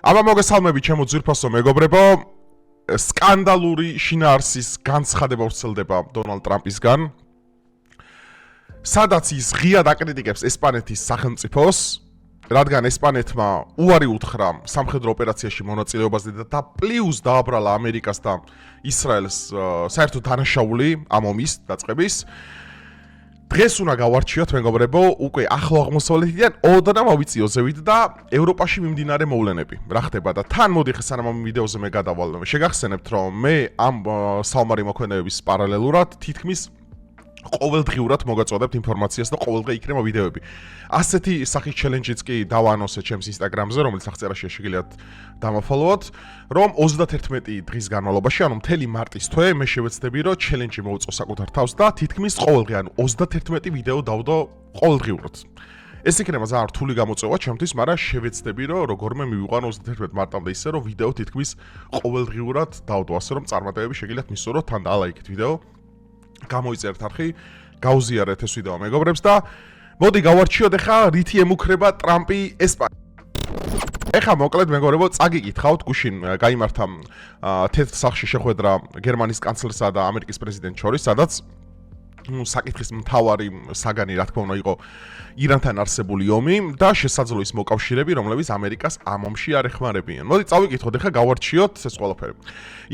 აბა მოგესალმებით ჩემო ძვირფასო მეგობრებო, სკანდალური შინაარსის განცხადება ვრცელდება დონალდ ტრამპისგან, სადაც ის ღიად აკრიტიკებს ესპანეთის სახელმწიფოს, რადგან ესპანეთმა უარი უთხრა სამხედრო ოპერაციაში მონაწილეობაზე და პლუს დააბრალა ამერიკას და ისრაელს საერთო დანაშაული ამ ომის დაწყების. დღეს უნდა გავარჩიოთ მეგობრებო, უკვე ახლო აღმოსავლეთიდან ოდნავ ავიწიოზევით და ევროპაში მიმდინარე მოვლენები. რა ხდება და თან მოდი ხე სანამ ამ ვიდეოზე მე გადავალ. შეგახსენებთ რომ მე ამ საომარი მოქმედებების პარალელურად თითქმის ყოველდღიურად მოგაწოდებთ ინფორმაციას და ყოველდღე იქნება ვიდეოები. ასეთი სახის ჩელენჯიც კი დავანონსე ჩემს ინსტაგრამზე, რომელიც აღწერაში შეგიძლიათ დამაფოლოვოთ, რომ 31 დღის განმავლობაში, ანუ მთელი მარტის თვე, მე შევეცდები, რომ ჩელენჯი მოვუწყო საკუთარ თავს და თითქმის ყოველდღე, ანუ 31 ვიდეო დავდო ყოველდღიურად. ეს იქნება ძალიან რთული გამოწვევა ჩემთვის, მაგრამ შევეცდები, რომ როგორმე მივიყვან 31 მარტამდე ისე, რომ ვიდეო თითქმის ყოველდღიურად დავდო, ასე რომ წარმატებები შეგიძლიათ მისურვოთ, თან დაალაიქეთ ვიდეო. გამოიწერთ არხი, გაუზიარეთ ეს ვიდეო მეგობრებს და მოდი გავარჩიოთ ახლა რითი ემუქრება ტრამპი ესპანეთს. ეხლა მოკლედ მეგობრებო, წაგიკითხავთ, გუშინ გაიმართა თეთრ სახლში შეხვედრა გერმანიის კანცლერსა და ამერიკის პრეზიდენტს შორის, სადაც საკითხის მთავარი საგანი რა თქმა უნდა იყო ირანთან არსებული ომი და შესაძლოა ის მოკავშირეები, რომლებიც ამერიკას ამ ომში არ ეხმარებიან. მოდი წავიკითხოთ ახლა გავარჩიოთ ეს ყველაფერი.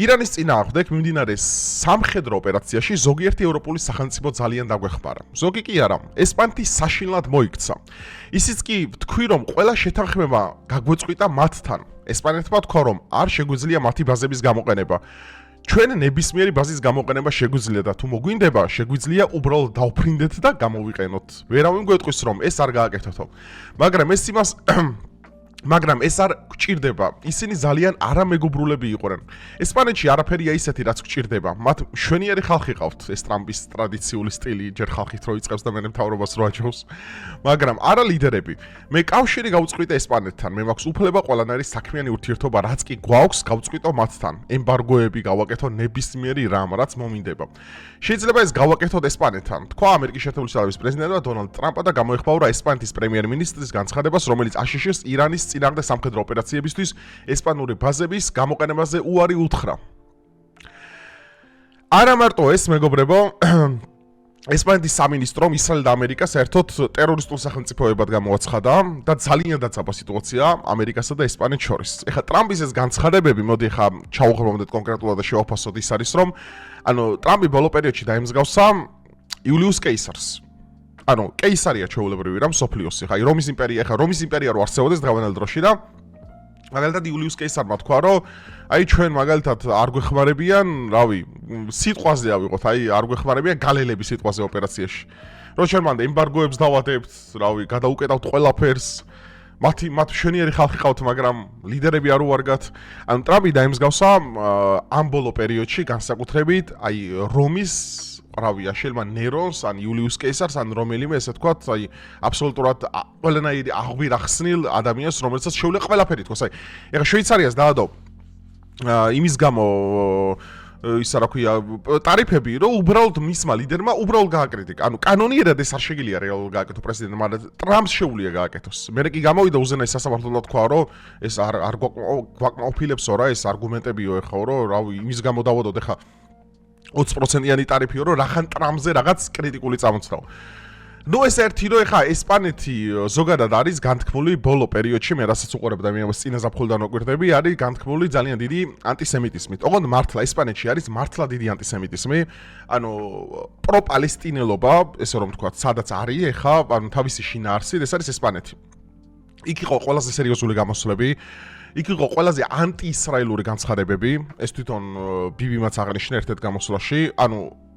ირანის წინააღმდეგ მიმდინარე სამხედრო ოპერაციაში ზოგიერთი ევროპული სახელმწიფო ძალიან დაგვეხმარა. ზოგი კი არა, ესპანეთი საშინლად მოიქცა. ისიც კი თქვი რომ ყველა შეთანხმება გაგვეწყვიტა მათთან. ესპანეთმა თქვა რომ არ შეგვიძლია მათი ბაზების გამოყენება. ჩვენ ნებისმიერი ბაზის გამოყენება შეგვიძლია და თუ მოგვინდება, შეგვიძლია უბრალოდ დავფრინდეთ და გამოვიყენოთ. ვერავინ გვეტყვის რომ ეს არ გააკეთოთო. მაგრამ ეს არ გჭირდება. ისინი ძალიან არამეგობრულები იყვნენ. ესპანეთში არაფერია ისეთი, რაც გჭირდება. მათ მშვენიერი ხალხი ყავთ, ეს ტრამპის ტრადიციული სტილი, ჯერ ხალხით რო იწყებს და მერე მთავრობას რო აჯობს. მაგრამ არა ლიდერები. მე კავშირი გავწყვიტე ესპანეთთან. მე მაქვს უფლება ყველანაირი საქმიანი ურთიერთობა, რაც კი გვაქვს, გავწყვიტო მათთან. ემბარგოები გავაკეთო ნებისმიერი რამ, რაც მომინდება. შეიძლება ეს გავაკეთოთ ესპანეთთან. თქვა ამერიკის შეერთებული შტატების პრეზიდენტმა დონალდ ტრამპმა და გამოეხმაურა ესპანეთის პრემიერ-მინისტრის განცხადებას, რომელიც აშიშეს ირანის წინააღმდეგ სამხედრო ოპერაციებისთვის ესპანური ბაზების გამოყენებაზე უარი უთხრა. არა მარტო ეს მეგობრებო, ესპანეთის სამინისტრო ისრაელ და ამერიკას საერთოდ ტერორისტულ სახელმწიფოებად გამოაცხადა და ძალიან დაცაბა სიტუაცია ამერიკასა და ესპანეთს შორის. ეხლა ტრამპის ეს განცხადებები, მოდი ეხლა ჩავუღრმავდეთ კონკრეტულად და შევაფასოთ ის არის რომ ტრამპი ბოლო პერიოდში დაემსგავსა იულიუს კეისარს. კეისარია ჩვეულებრივი რა მსოფლიოსი. ხა რომის იმპერია რო არსებობდეს დღევანდელ დროში და მაგალითად იულიუს კეისარმა თქვა რომ ჩვენ მაგალითად არ გვეხმარებიან, რავი, სიტყვაზე ავიღოთ, არ გვეხმარებიან გალელების სიტყვაზე ოპერაციაში. რო ჩვენ მანდ ემბარგოებს დავადებთ, რავი, გადაუკეტავთ ყველაფერს. მათ მშვენიერი ხალხი ყავთ, მაგრამ ლიდერები არ უარგათ. ტრამპი დაემსგავსა ამ ბოლო პერიოდში განსაკუთრებით რომის რავია, შეიძლება ნერონს, ან იულიუს კეისარს, ან რომელიმე ესე თქვათ, აბსოლუტურად ყველანაირი აღვირახსნილ ადამიანს, რომელსაც შეუძლია ყველაფერი თქვას. ეხლა შვეიცარიას დაადო იმის გამო ისა რა ქვია, ტარიფები, რომ უბრალოდ მისმა ლიდერმა უბრალოდ გააკრიტიკა. კანონიერად ეს არ შეგიძლია რეალურად გააკეთო პრეზიდენტმა, მაგრამ ტრამპს შეუძლია გააკეთოს. მერე კი გამოვიდა უზენაეს სასამართლოდ თქვა, რომ ეს არ გვაკმაყოფილებსო რა, ეს არგუმენტებიო ეხლა, რომ რავი, იმის გამო დავადოთ ეხლა 20%-იანი ტარიფიო, რომ რახან ტრამპზე რაღაც კრიტიკული წამოწდაო. ეს ერთი რომ ეხა ესპანეთი ზოგადად არის განთქმული ბოლო პერიოდში, მე რასაც უყურებ და მე ამას წინა ზაფხულიდან ვაკვირდები, არის განთქმული ძალიან დიდი ანტისემიტიზმით. ოღონდ მართლა ესპანეთში არის მართლა დიდი ანტისემიტიზმი, პროპალესტინელობა, ესე რომ ვთქვათ, სადაც არის ეხა, თავისი შინაარსით, ეს არის ესპანეთი. იქ იყო ყველაზე სერიოზული გამოსვლები. იქ იყო ყველაზე ანტიისრაელური განცხადებები, ეს თვითონ ბიბიმაც აღნიშნა ერთ-ერთ გამოსვლაში,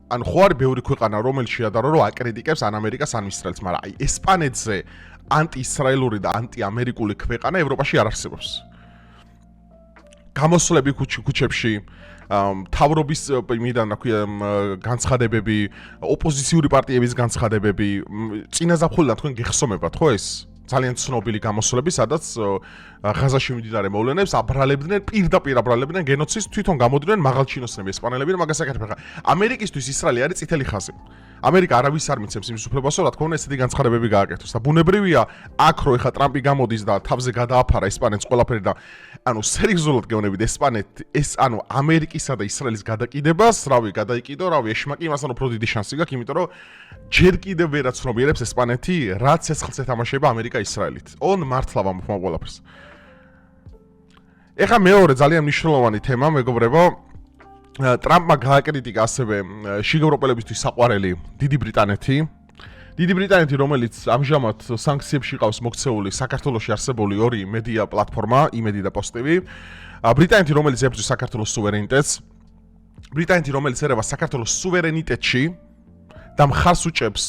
ხო არის ბევრი ქვეყანა, რომელიც შეადარო, რომ აკრიტიკებს ან ამერიკას, ან ისრაელს, მაგრამ ესპანეთზე ანტიისრაელური და ანტიამერიკული ქვეყანა ევროპაში არ არსებობს. გამოსვლები ქუჩებში, მთავრობის მიდან, რა ქვია, განცხადებები, ოპოზიციური პარტიების განცხადებები, წინა ზაფხულიდან თქვენ გეხსომებათ, ხო ეს? ძალიან ცნობილი გამოსვლები, სადაც ღაზაში მიმდინარე მოვლენებს პირდაპირ აბრალებდნენ გენოციდს, თვითონ გამოდიდნენ მაღალჩინოსნები ესპანელები, მაგას აკეთებენ. ამერიკისთვის ისრაელი არის წითელი ხაზი. ამერიკა არავის არ მიცემს იმის უფლებასო, რა თქმა უნდა, ესეთი განცხადებები გააკეთოს. და ბუნებრივია, აქ რო ეხა ტრამპი გამოდის და თავზე გადააფარა ესპანეთს ყველაფერი და ანუ სერიოზულად გეუბნებით ეს ანუ ამერიკისა და ისრაელის გადაკიდებას, გადაიკიდო, ეშმაკი იმასთან უფრო დიდი შანსი გაქვს, იმიტომ რომ ჯერ კიდევ ვერაც ცნობიერებს ესპანეთი, რაც ცეცხლს ეთამაშება ამერიკა-ისრაელით. მართლა ვამბობ ყველაფერს. ეხლა მეორე ძალიან მნიშვნელოვანი თემა, მეგობრებო, ტრამპმა გააკრიტიკა ასევე შიგევროპელებისთვის საყვარელი დიდი ბრიტანეთი. დიდი ბრიტანეთი, რომელიც ამჟამად სანქციებში ყავს მოქცეული საქართველოში არსებული ორი მედია პლატფორმა, იმედი და პოსტივი. ბრიტანეთი, რომელიც ებრძვის საქართველოს სუვერენიტეტს. ბრიტანეთი, რომელიც ერევა საქართველოს სუვერენიტეტში და მხარს უჭერს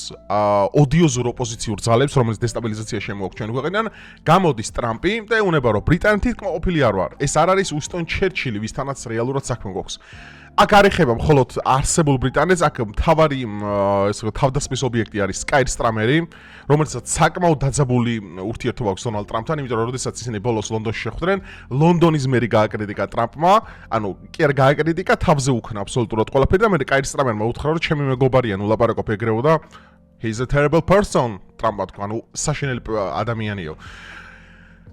ოდიოზურ ოპოზიციურ ძალებს, რომელიც დესტაბილიზაცია შემოაქვს ჩვენი ქვეყნიდან, გამოდის ტრამპი და ეუბნება, რომ ბრიტანეთი კმაყოფილი არ ვარ. ეს არ არის უინსტონ ჩერჩილი, ვისთანაც რეალურად საქმე გვაქვს. აქ არ ეხება მხოლოდ არსებულ ბრიტანეთს, აქ მთავარი თავდასხმის ობიექტი არის Keir Starmer, რომელსაც საკმაოდ დაძაბული ურთიერთობა აქვს დონალდ ტრამპთან, იმიტომ რომ როდესაც ისინი ბოლოს ლონდონში შეხვდნენ, ლონდონის მერი გააკრიტიკა ტრამპმა, ანუ კი არ გააკრიტიკა, თავზე უქნა აბსოლუტურად ყველაფერი და მე Keir Starmerმა უთხრა, რომ ჩემი მეგობარია, ულაპარაკობ ეგრეო და he's a terrible person, ტრამპმა თქვა, ანუ საშინელი ადამიანიო.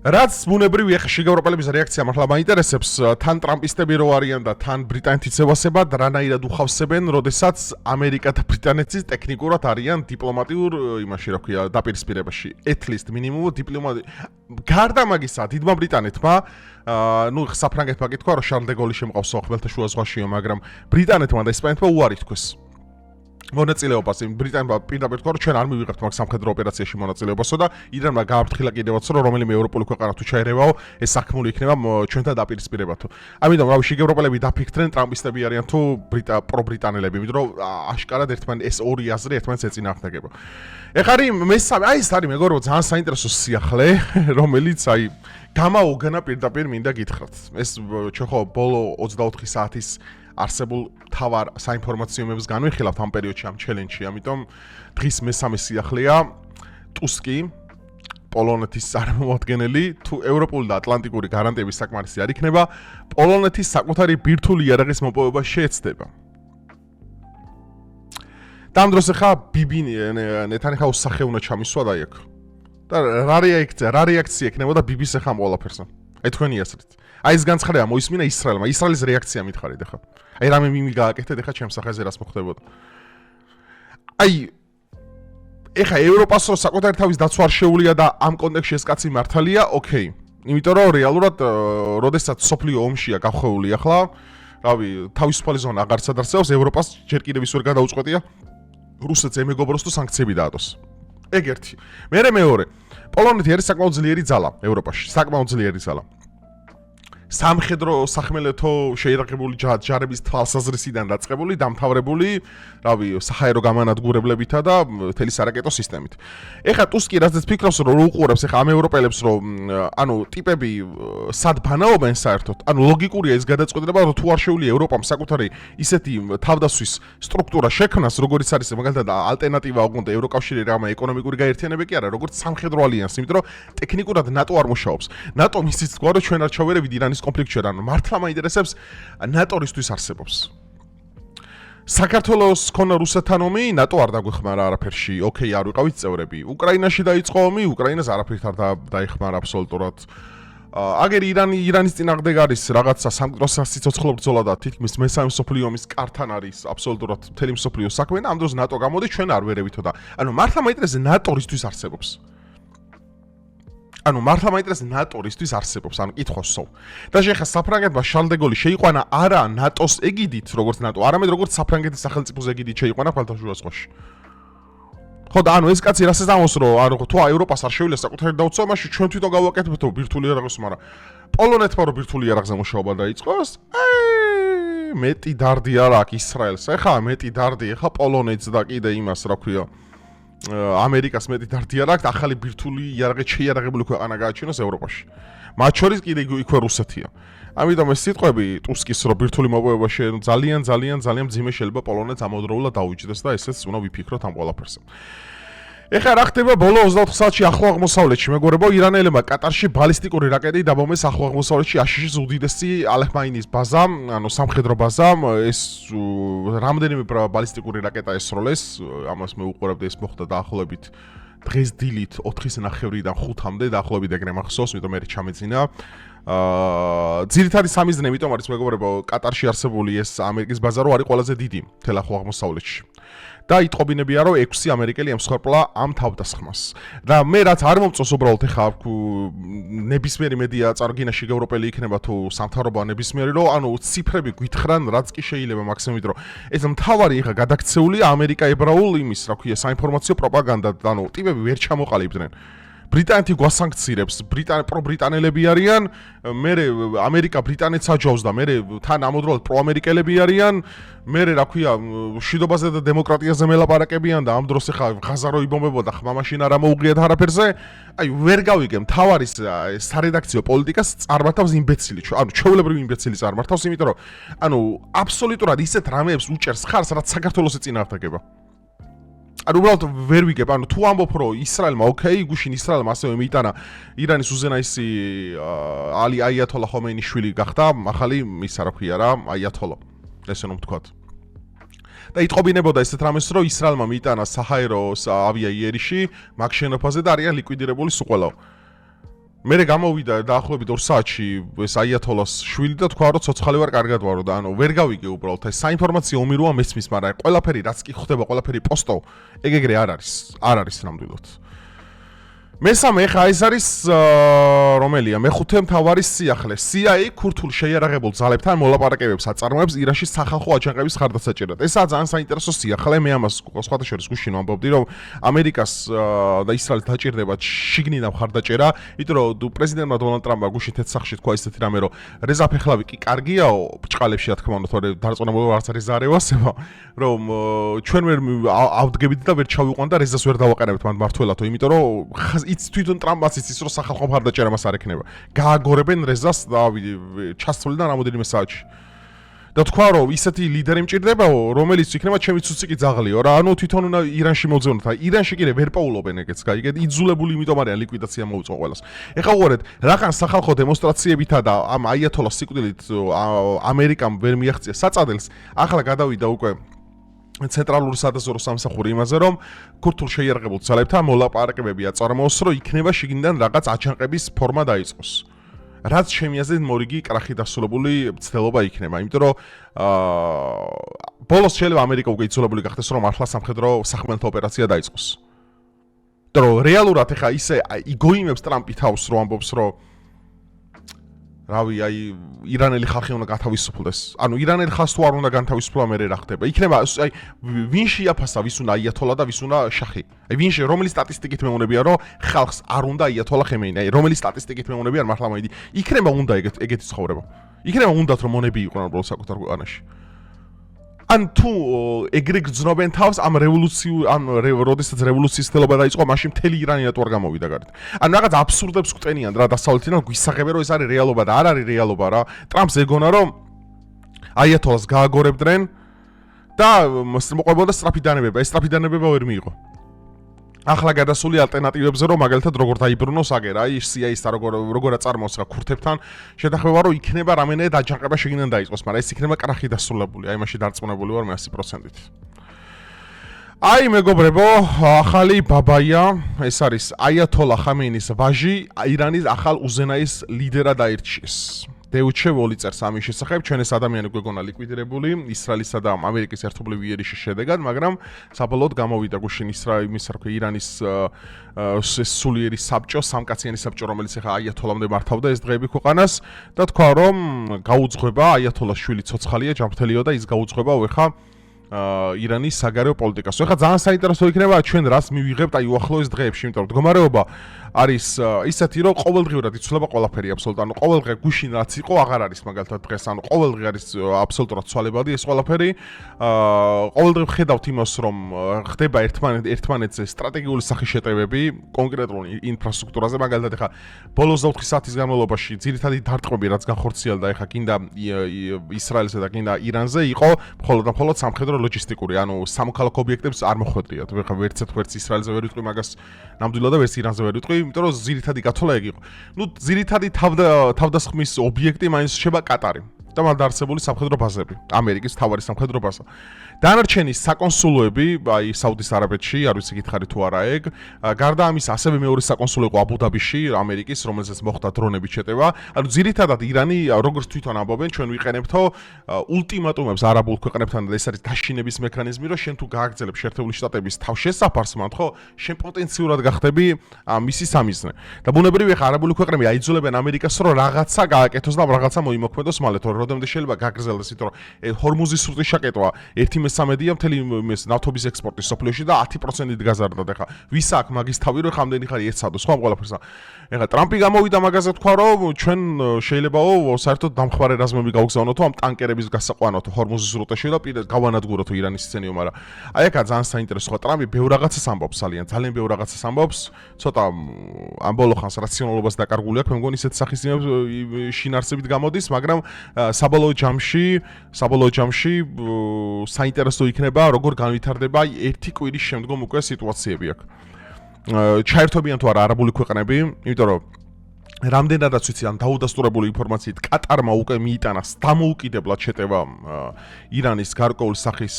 რაც ბუნებრივი ახლა შიგევროპელების რეაქცია მართლა მაინტერესებს, თან ტრამპისტები რო არიან და თან ბრიტანეთის ზევასებად რანაირად უხავსებენ, როდესაც ამერიკა და ბრიტანეთის ტექნიკურად არიან დიპლომატიურ იმაში, რა ქვია, დაპირისპირებაში. At least minimum დიპლომატი. გარდა მაგისა, დიდმა ბრიტანეთმა, საფრანგეთმა კითხვა, რომ შარლ დე გოლი შემყავს ხმელთაშუა ზღვაშიო, მაგრამ ბრიტანეთმა და ესპანეთმა უარი თქვეს. მონაწილეობას ბრიტანეთმა პირდაპირ თქვა, რომ ჩვენ არ მივიღებთ მაგ სამხედრო ოპერაციაში მონაწილეობასო და ირანმა გააფრთხილა კიდევაც, რომ რომელიმე ევროპული ქვეყანა თუ ჩაერევაო, ეს საქმული იქნება ჩვენთან დაპირისპირებათო. ამიტომ შიგევროპელები დაფიქრდნენ, ტრამპისტები არიან თუ პრობრიტანელები, იმიტომ რომ აშკარად ეს ორი აზრი ერთმანეთს ეწინააღმდეგება. ეხლა მესამე, ეს არის მეგობრებო ძალიან საინტერესო სიახლე, რომელიც გამაოგნა პირდაპირ მინდა გითხრათ. ეს ჩვენ ხო ბოლო 24 საათის არსებულ თავარ საინფორმაციო მებს განვიხილავთ ამ პერიოდში ამ ჩელენჯში, ამიტომ დღის მესამე სიახლეა ტუსკი, პოლონეთის წარმომადგენელი, თუ ევროპული და ატლანტიკური გარანტიების საკმარისი არ იქნება, პოლონეთის საკუთარი ბირთვული იარაღის მოპოვება შეეცდება. და ამ დროს ახლა ბიბი ნეთანიაჰუს სახე უნდა ჩამისვა და იქ. და რა რეაქცია ექნებოდა ბიბის ახლა ამ ყველაფერზე? თქვენი აზრით. ეს განცხადება მოისმინა ისრაელმა, ისრაელის რეაქცია მითხარით ახლა. რამე გააკეთეთ ახლა ჩემს სახეზე რას მოხდებოდა. ეხლა ევროპას რო საკუთარი თავის დაცვა არ შეუულია და ამ კონტექსტში ეს კაცი მართალია, ოკეი. იმიტომ რომ რეალურად როდესაც სოფლიო ომშია გახვეული ახლა, თავისუფალი ზონა აღარც ადარსებს, ევროპას ჯერ კიდევ ის ვერ გადაუწყვეტია რუსეთს ემეგობროს თუ სანქციები დაადოს. ეგ ერთი. მეორე, პოლონეთი არის საკმაოდ ძლიერი ძალა ევროპაში, საკმაოდ ძლიერი ძალა. სამხედრო სახმელეთო შეიარაღებული ჯარების თვალსაზრისიდან დაწყებული, დამთავრებული, საჰაერო გამანადგურებლებითა და მთელი სარაკეტო სისტემით. ეხლა ტუსკი რაზეც ფიქრობს, რომ უყურებს ეხლა ამ ევროპელებს, რომ ტიპები სად ბანაობენ საერთოდ, ლოგიკურია ეს გადაწყვეტილება, რომ თუ არ შეუძლია ევროპამ საკუთარი ისეთი თავდასხმის სტრუქტურა შექმნას, როგორც არის მაგალითად ალტერნატივა ოღონდ ევროკავშირი რამე ეკონომიკური გაერთიანება კი არა, როგორც სამხედრო ალიანსი, იმიტომ რომ ტექნიკურად ნატო არ მუშაობს. ნატო მისიც თქვა, რომ ჩვენ არ ჩავერევით ირანის კონფლიქტში, მართლა მაინტერესებს ნატორისთვის არსებობს. საქართველოს ქონა რუსეთთან ომი, ნატო არ დაგვეხმარა არაფერში. ოკეი, არ ვიყავით წევრები. უკრაინაში დაიწყო ომი, უკრაინას არაფერთ არ დაეხმარა აბსოლუტურად. აგერ ირანის წინააღმდეგ არის რაღაცა სამკროსას სიცოცხლო ბრძოლა და თითქმის მესამე მსოფლიო ომის კართან არის აბსოლუტურად მთელი მსოფლიო საქმე და ამ დროს ნატო გამოდის, ჩვენ არ ვერევითო და მართლა მაინტერესებს ნატორისთვის არსებობს. მართლა მაინტერესებს ნატორისთვის არსებობს, კითხვა სულ. და შეხა საფრანგეთმა შარლ დე გოლი შეიყვანა არა ნატოს ეგიდით, როგორც ნატო, არამედ როგორც საფრანგეთის სახელმწიფოს ეგიდით შეიყვანა ხმელთაშუა ზღვაში. ხო და ეს კაცი რასაც ამბობს, რომ თუ ევროპას არ შეუძლია საკუთარი დაუცვა, მაშინ ჩვენ თვითონ გავაკეთებთ ბირთვული იარაღს, მაგრამ პოლონეთმა რო ბირთვული იარაღზე მუშაობა დაიწყოს, მეტი დარდი არ აქვს ისრაელს. ეხა მეტი დარდი, ეხა პოლონეთს და კიდე იმას, რა ქვია, ამერიკას მეტი დარდი არ აქვს, ახალი ბირთვული იარაღით შეიარაღებული ქვეყანა გააჩინოს ევროპაში. მათ შორის კიდე იქვე რუსეთია. ამიტომ ეს სიტყვები ტუსკის რო ბირთვული მოპოვება ძალიან მძიმე შეიძლება პოლონეთს ამავდროულად დაუჭდეს და ესეც უნდა ვიფიქროთ ამ ყველაფერზე. ეხლა რა ხდება ბოლო 24 საათში ახლო აღმოსავლეთში, მეგობრებო, ირანელებმა კატარში ბალისტიკური რაკეტი დაბომბეს ახლო აღმოსავლეთში აშიშის უდიდესი ალეხმაინის ბაზა, სამხედრო ბაზა, ეს რამდენიმე ბალისტიკური რაკეტა ესროლეს, ამას მე უყურებდი, ეს მოხდა დაახლოებით დღეს დილით 4:30-დან 5-მდე დაახლოებით ეგრე მახსოვს, იმიტომ მე ჩამეძინა. ძირითადი სამიზნე, იმიტომ არის მეგობრებო, კატარში არსებული ეს ამერიკის ბაზარო არის ყველაზე დიდი მთელ ახლო აღმოსავლეთში. და იტყობინებია, რომ 6 ამერიკელი ემსხვერპლა ამ თავდასხმას. და მე რაც არ მომწონს უბრალოდ ეხა ნებისმიერი მედია წარგინაში ევროპელი იქნება თუ სამთავრობო ნებისმიერი, რომ ანუ ციფრები გვითხრან, რაც კი შეიძლება მაქსიმუმით, რომ ეს მთავარი ეხა გადაქცეულია ამერიკა ებრაულ იმის, რა ქვია, საინფორმაციო პროპაგანდა, ანუ ტიპები ვერ ჩამოყალიბდნენ. ბრიტანეთი გვასანქცირებს, პრობრიტანელები არიან, მე ამერიკა ბრიტანეთს აჯობს და მე თან ამოდროულად პროამერიკელები არიან, მე რა ქვია, მშვიდობაზე და დემოკრატიაზე მელაპარაკებიან და ამ დროს ახლა ღაზა რო იბომბებოდა, ხმამაშინ არ ამოუღიათ არაფერზე. აი, ვერ გავიგე, მთავარი სარედაქციო პოლიტიკას წარმართავს იმბეცილი, ანუ ჩვეულებრივი იმბეცილი წარმართავს, იმიტომ რომ ანუ აბსოლუტურად ისეთ რამეებს უჭერს ხარს, რაც საქართველოს ეწინააღმდეგება. ანუ უბრალოდ ვერ ვიგებ, ანუ თუ ამბობ რომ ისრაელმა ოკეი, გუშინ ისრაელმა ასევე მიიტანა ირანის უზენაესი აიათოლა ხომეინიშვილი გახდა, ახალი ისა რა ქვია რა, აიათოლა. ესე რომ ვთქვათ. და იტყობინებოდა ესეთ რამეს, რომ ისრაელმა მიიტანა საჰაერო ავიაიერიში, მაგ შენობაზე და არიან ლიკვიდირებული სულ. მერე გამოვიდა დაახლოებით 2 საათში ეს აიათოლას შვილი და თქვა რომ ცოცხალი ვარ, კარგად ვარო და ანუ ვერ გავიგე უბრალოდ ეს საინფორმაციო ომი როა მესმის, მაგრამ ყველაფერი რაც კი ხდება, ყველაფერი პოსტო ეგ-ეგრე არ არის ნამდვილად. მესამე ხა ეს არის რომელია? მეხუთე მთავარი სიახლე. CIA ქურთულ შეიარაღებულ ძალებთან მოლაპარაკებებს აწარმოებს ირანში სახალხო აჯანყების ხარდასაჭერად. ესაა ძალიან საინტერესო სიახლე. მე ამას სხვათა შორის გუშინ ვამბობდი, რომ ამერიკას და ისრაელს დაჭირდება შიგნიდან მხარდაჭერა, იმიტომ რომ პრეზიდენტმა დონალდ ტრამპმა გუშინ თეთრსახში თქვა ისეთი რამე, რომ რეზა ფეხლავი კი კარგიაო, ბჭყალებში რა თქმა უნდა, თორე დარწმუნებული ვარ, არის ზარევასება, რომ ჩვენ ვერ ავდგებით და ვერ ჩავიყვან და რეზას ვერ დავაყენებთ მან მართლათო, იმიტომ რომ იც თვითონ ტრამპაც იცის რომ სახალხო მხარდაჭერა მას არ ექნება. გააგორებენ რეზას და ჩასწრებიდან რამოდენიმე საათში. და თქვა რომ ისეთი ლიდერი მჭირდებაო, რომელიც იქნება ჩემი ცუცი კი ძაღლიო რა, ანუ თვითონ უნდა ირანში მოძებნოთ. ირანში კიდე ვერ პაულობენ ეგეც, გაიგეთ? იძულებული იმიტომ არიან ლიკვიდაცია მოუწო ყველას. ეხლა უყურეთ, რახან სახალხო დემონსტრაციებითა და ამ აიათოლას სიკვდილით ამერიკამ ვერ მიაღწია საწადელს, ახლა გადავიდა უკვე ცენტრალური სადაზვერო სამსახური იმაზე, რომ ქურთულ შეიარაღებულ ძალებთან მოლაპარაკებები აწარმოოს, რომ იქნება შიგნიდან რაღაც აჯანყების ფორმა დაიწყოს. რაც ჩემი აზრით მორიგი კრახი დასრულებული მცდელობა იქნება, იმიტომ რომ ბოლოს შეიძლება ამერიკა უკვე იძულებული გახდეს, რომ მართლა სამხედრო სახმელთო ოპერაცია დაიწყოს. იმიტომ რომ რეალურად ეხა ისე იგოიმებს ტრამპი თავს, რომ ამბობს, რომ რავი, აი ირანელი ხალხი უნდა გათავისუფლდეს. ანუ ირანელი ხალხს თუ არ უნდა განთავისუფლა, მე რა ხდება? იქნება აი ვინ შეაფასა, ვის უნდა აიათოლა და ვის უნდა შახი. აი ვინ რომელი სტატისტიკით მეუბნებია, რომ ხალხს არ უნდა აიათოლა ხემეინი. აი რომელი სტატისტიკით მეუბნებია, მართლა მოიდი. იქნება უნდა ეგეთი ცხოვრება. იქნება უნდათ რომ მონები იყვნენ უბრალოდ საკუთარ ქვეყანაში. ან თუ ეგრე გძნობენ თავს ამ რევოლუციურ ან როდესაც რევოლუციის თელობა დაიწყო, მაშინ მთელი ირანი რატო არ გამოვიდა გარეთ. ან რაღაც აბსურდებს გვტენიან რა დასავლეთიდან, გვისაღებენ რომ ეს არის რეალობა და არ არის რეალობა რა. ტრამპს ეგონა რომ აიათოლას გააგორებდნენ და მოყვებოდა სწრაფი დანებება, ეს სწრაფი დანებება ვერ მიიღო. ახლა გადასული ალტერნატივებზე რომ მაგალითად როგორ დაიბრუნოს აგერ, აი CIA-ს როგორ აწარმოოს რა ქურთებთან შეთანხმება რომ იქნება რამენად აჯანყება შეგინან დაიწყოს, მაგრამ ეს იქნება კრახი დასრულებული, აი მაშინ დარწმუნებული ვარ მე 100%-ით. აი მეგობრებო, ახალი ბაბაია, ეს არის აიათოლა ხამეინის ვაჟი, ირანის ახალ უზენაეს ლიდერად აირჩიეს. დეუჩე ვოლი წერს ამის შესახებ, ჩვენ ეს ადამიანი გვეგონა ლიკვიდირებული ისრაელისა და ამერიკის ერთობლივი იერიშის შედეგად, მაგრამ საბოლოოდ გამოვიდა გუშინ ისრაელის ირანის სულიერი საბჭო, სამკაციანი საბჭო, რომელიც ახლა აიათოლამდე მართავდა ეს დღეები ქვეყანას და თქვა რომ გაუძღვება აიათოლას შვილი ცოცხალია, ჯანმრთელიო და ის გაუძღვება ახლა ირანის საგარეო პოლიტიკას. ახლა ძალიან საინტერესო იქნება ჩვენ რას მივიღებთ აი უახლოეს დღეებში, იმიტომ რომ მდგომარეობა არის ისეთი, რომ ყოველდღიურად იცვლება ყველაფერი აბსოლუტურად. ანუ ყოველდღე გუშინ რაც იყო, აღარ არის მაგალითად დღეს, ანუ ყოველდღე არის აბსოლუტურად ცვალებადი ეს ყველაფერი. ყოველდღე ვხედავთ იმას, რომ ხდება ერთმანეთზე სტრატეგიული სახის შეტევები კონკრეტულ ინფრასტრუქტურაზე, მაგალითად ახლა ბოლოს 4 საათის განმავლობაში ძირითადი დარტყმები რაც განხორციელდა ახლა კიდე ისრაელსა და კიდე ირანზე იყო მხოლოდ და მხოლოდ სამხედრო ლოჯისტიკური, ანუ სამოქალაქო ობიექტებს არ მოხვედრიათ. ახლა ვერც ისრაელზე ვერ ვიტყვი მაგას ნამდვილად და ვერც ირანზე ვერ ვიტყვი. იმიტომ რომ ძირითადი გათვლა ეგ იყო. ნუ ძირითადი თავდასხმის ობიექტი მაინც შეება კატარი. და მან დაარსებული სამხედრო ბაზები, ამერიკის მთავარი სამხედრო ბაზა. დანარჩენი საკონსულოები, აი საუდის არაბეთში, არ ვიცი გითხარი თუ არა ეგ, გარდა ამის ასევე მეორე საკონსულო იყო აბუ-დაბიში, ამერიკის, რომელზეც მოხდა დრონების შეტევა. ანუ ძირითადად ირანი, როგორც თვითონ ამბობენ, ჩვენ ვიყენებთო ულტიმატუმებს არაბულ ქვეყნებთან და ეს არის დაშინების მექანიზმი, რომ შენ თუ გააგრძელებ შეერთებული შტატების თავშესაფარს მან, ხო, შენ პოტენციურად გახდები მისი სამიზნე. და ბუნებრივია ხა არაბული ქვეყნები აიძულებენ ამერიკას, რომ რაღაცა გააკეთოს და რაღაცა მოიმოქმედოს მალე, თორე როდემდე შეიძლება გაგრძელდეს, იმიტომ რომ ჰორმუზის სრუტის შაკეტვა 1/3-ია მთელი ნავთობის ექსპორტის სოფლიოში და 10%-ით გაზარდა და ხა ვის აქვს მაგის თავი, რომ ხამდენი ხარი ეცადოს, ხო ამ ყველაფერს. ეხლა ტრამპი გამოვიდა მაგაზე თქვა, რომ ჩვენ შეიძლებაო საერთოდ დამხმარე რაზმები გავგზავნოთ ამ ტანკერების გასაყვანოთ ჰორმუზის სრუტეში და პირდ გავანადგუროთ ირანის სცენიო, მაგრამ აი აქა ძალიან საინტერესო ხა ტრამპი ბევრ რაღაცას ამბობს, ძალიან ბევრ რაღაცას ამბობს, ცოტა ამ ბოლო ხანს რაციონალობას დაკარგული აქვს, მე მგონი ისეთ სახის შინაარსებით გამოდის, მაგრამ საბოლოო ჯამში საინტერესო იქნება, როგორ განვითარდება ერთი კვირის შემდგომ უკვე სიტუაციები აქ. ჩაერთვებიან თუ არა არაბული ქვეყნები, იმიტომ რომ რამდენადაც ვიცი, ან დაუდასტურებული ინფორმაციით კატარმა უკვე მიიტანა დამოუკიდებლად შეტევა ირანის გარკვეული სახის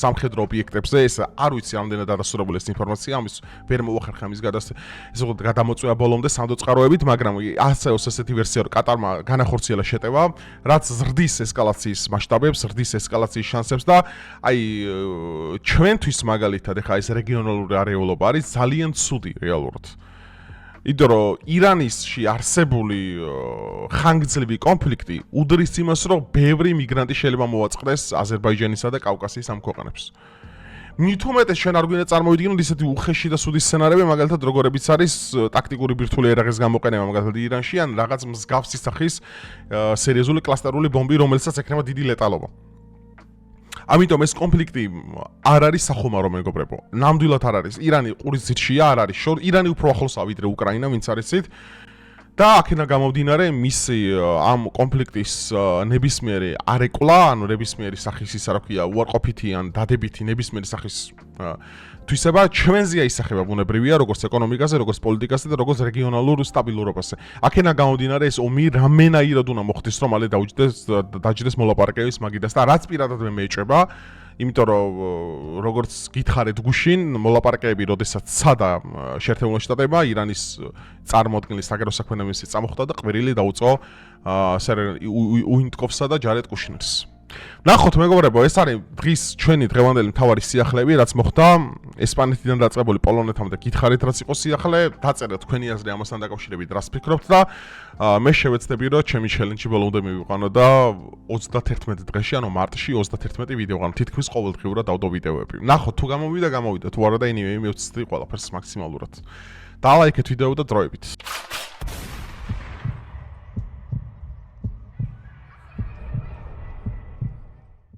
სამხედრო ობიექტებზე, ეს არ ვიცი რამდენად დადასტურებული ეს ინფორმაცია, ამის ვერ მოვახერხე ამის გადამოწვევა ბოლომდე სანდოწყაროებით, მაგრამ ასეოს ესეთი ვერსია, რომ კატარმა განახორციელა შეტევა, რაც ზრდის ესკალაციის მასშტაბებს, ზრდის ესკალაციის შანსებს და აი ჩვენთვის მაგალითად ეხა ეს რეგიონალური არეულობა არის ძალიან ცუდი რეალურად. იმიტომ რომ ირანისში არსებული ხანგრძლივი კონფლიქტი უდრის იმას, რომ ბევრი მიგრანტი შეიძლება მოვაწყდეს აზერბაიჯანისა და კავკასიის ამ ქვეყნებს. მით უმეტეს ჩვენ არ გვინდა წარმოვიდგინოთ ისეთი უხეში და სუდი სცენარები, მაგალითად როგორებიც არის ტაქტიკური ბირთვული იარაღის გამოყენება, მაგალითად ირანში, ან რაღაც მსგავსი სახის სერიოზული კლასტერული ბომბი, რომელსაც ექნება დიდი ლეტალობა. ამიტომ ეს კონფლიქტი არ არის სახომარო მეგობრებო. ნამდვილად არ არის. ირანი ყურის ძირშია, არ არის. ირანი უფრო ახლოსაა ვიდრე უკრაინა, ვინც არის იცით. და აქედან გამომდინარე, მისი ამ კონფლიქტის ნებისმიერი არეკლა, ანუ ნებისმიერი სახის ისა რა ქვია, უარყოფითი ან დადებითი ნებისმიერი სახის თვისება ჩვენზეა ისახება ბუნებრივია, როგორც ეკონომიკაზე, როგორც პოლიტიკაზე და როგორც რეგიონალურ სტაბილურობაზე. აქედან გამომდინარე, ეს ომი რამენაირად უნდა მოხდეს, რომ მალე დაჯდეს მოლაპარაკების მაგიდას და რაც პირადად მე მეეჭება, იმიტომ რომ როგორც გითხარით გუშინ, მოლაპარაკები, როდესაც ცადა შეერთებულ შტატებმა ირანის წარმოადგენლის საგარეო საქმეთა მინისტრი წამოხვდა და ყვირილი დაუწყო უინტკოვსა და ჯარედ კუშნერს. ნახოთ მეგობრებო, ეს არის დღის ჩვენი დღევანდელი მთავარი სიახლეები, რაც მოხდა ესპანეთიდან დაწყებული პოლონეთამდე. გითხარით რაც იყო სიახლე, დაწერეთ თქვენი აზრი ამასთან დაკავშირებით, რას ფიქრობთ და მე შევეცდები, რომ ჩემი ჩელენჯი ბოლომდე მივიყვანო და 31 დღეში, ანუ მარტში 31 ვიდეო ვყავ, თითქმის ყოველდღიურად დავდო ვიდეოები. ნახოთ თუ გამოვიდა თუ არა და anyway, მე ვცდი ყველაფერს მაქსიმალურად. და ლაიქეთ ვიდეო და დროებით.